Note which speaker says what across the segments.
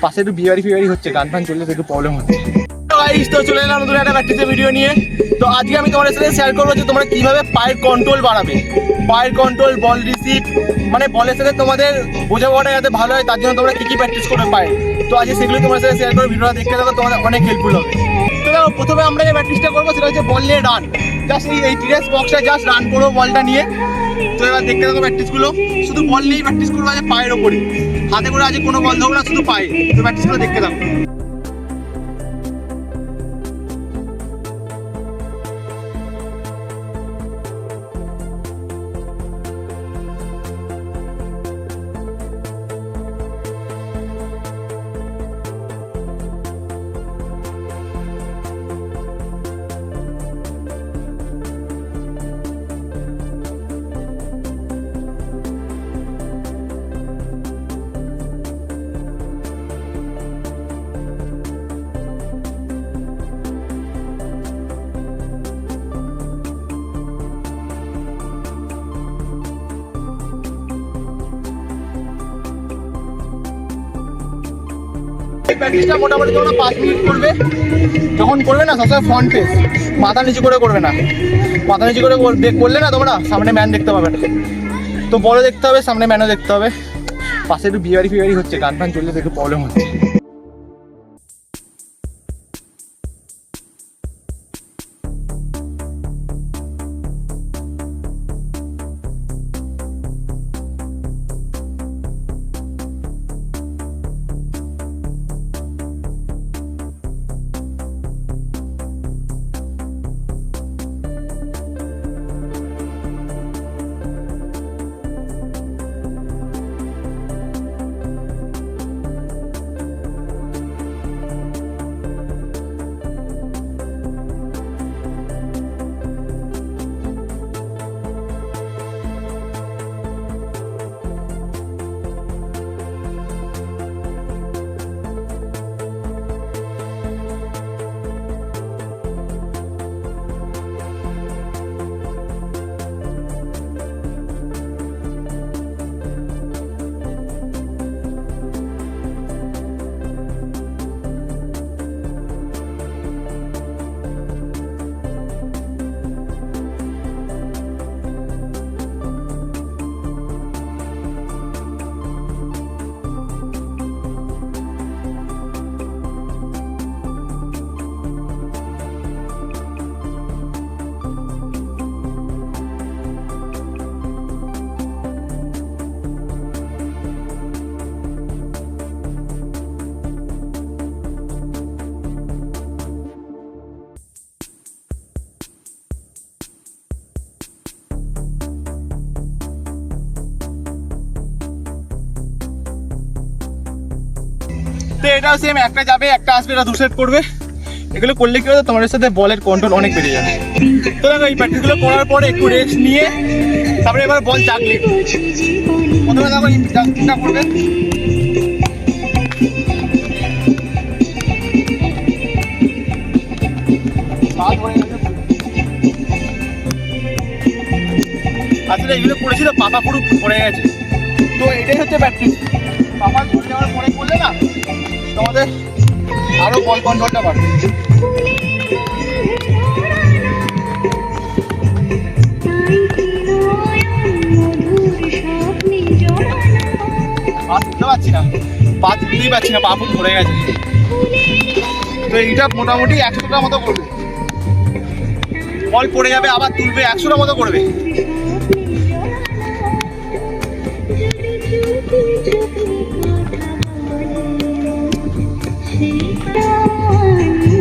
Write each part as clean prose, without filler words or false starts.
Speaker 1: পাশে একটু বিয়ারি হচ্ছে, গান ফান চললে একটু প্রবলেম হচ্ছে। তো চলে এলাম নতুন একটা প্র্যাকটিসের ভিডিও নিয়ে। তো আজকে আমি তোমাদের সাথে শেয়ার করবো যে তোমরা কিভাবে পায়ের কন্ট্রোল বাড়াবে, পায়ের কন্ট্রোল, বল রিসিভ, মানে বলের সাথে তোমাদের বোঝাপড়াটা যাতে ভালো হয় তার জন্য তোমরা কি কি প্র্যাকটিস করবে পায়ে। তো আজকে সেগুলো তোমাদের সাথে শেয়ার করবো, ভিডিওটা দেখতে থাকো, তোমাদের অনেক হেল্পফুল হবে। তো দেখো, প্রথমে আমরা যে প্র্যাকটিসটা করবো সেটা হচ্ছে বল নিয়ে রান। জাস্ট এই টিরেস বক্সটা জাস্ট রান করবো বলটা নিয়ে। তো এবার দেখতে থাকো প্র্যাকটিসগুলো, শুধু বল নিয়েই প্র্যাকটিস করবো, আছে পায়ের ওপরে, হাতে করে আজকে কোনো বল দেবো না, শুধু পায়ে। তো প্র্যাকটিসগুলো দেখতে থাকো। প্র্যাকটিসটা মোটামুটি তোমরা 5 মিনিট করবে। যখন করবে না সবসময় ফ্রন্ট ফেস, মাথা নিচু করে করবে না। মাথা নিচু করে করলে না তোমরা সামনে ম্যান দেখতে পাবে না। তো বড় দেখতে হবে, সামনে ম্যানও দেখতে হবে। পাশে একটু বিয়ারি হচ্ছে, গান ফান চললে একটু প্রবলেম হচ্ছে। তো এটাও সেম, একটা যাবে একটা আসবে, এটা 2 সেট করবে। এগুলো করলে কি হবে, তোমাদের সাথে বলের কন্ট্রোল অনেক বেড়ে যাবে। তো দেখো, এই প্র্যাকটিসগুলো করার পরে একটু রেস্ট নিয়ে তারপরে এবার বল চাকলে প্রথমে দেখো ইমপ্যাক্টটা করবে। আসলে এগুলো করেছিল পাপা পুরো পড়ে গেছে। তো এটাই হচ্ছে প্র্যাকটিস। পাপা ধরে যাওয়ার পরে করলে না তোমাদের আরো বল কন্ট্রোলটা বাড়বে। পা তুলতে পারছি না, পা তুলতেই পারছি না, পা পুরো ধরে গেছে। তো এইটা মোটামুটি 100টার মতো করবে। বল পড়ে যাবে, আবার তুলবে, 100টার মতো করবে।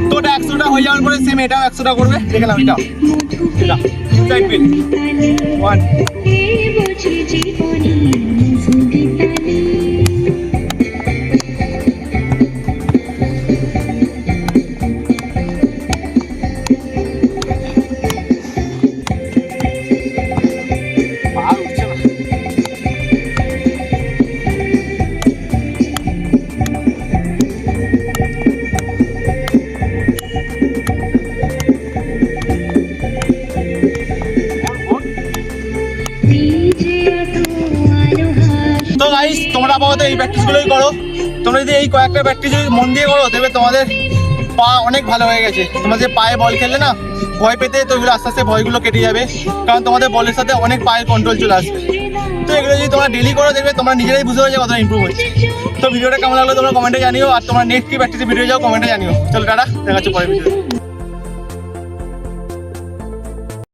Speaker 1: তো ওটা 100টা হয়ে যাওয়ার পরে সেম এটাও 100টা করবে। দেখলাম এটা সাইড বিল 1 তো গাইস, তোমরা আপাতত এই প্র্যাকটিসগুলোই করো। তোমরা যদি এই কয়েকটা প্র্যাকটিস যদি মন দিয়ে করো দেখবে তোমাদের পা অনেক ভালো হয়ে গেছে। তোমাদের পায়ে বল খেললে না ভয় পেতে, তো এগুলো আস্তে আস্তে ভয়গুলো কেটে যাবে, কারণ তোমাদের বলের সাথে অনেক পায়ের কন্ট্রোল চলে আসবে। তো এগুলো যদি তোমরা ডেলি করো দেখবে তোমরা নিজেরাই বুঝতে পারছো কতটা ইমপ্রুভ হচ্ছে। তো ভিডিওটা কেমন লাগলো তোমরা কমেন্টে জানিও, আর তোমরা নেক্সট কি প্র্যাকটিসে ভিডিও যাও কমেন্টে জানিও। চলো টাটা, দেখা হচ্ছে পরের ভিডিও।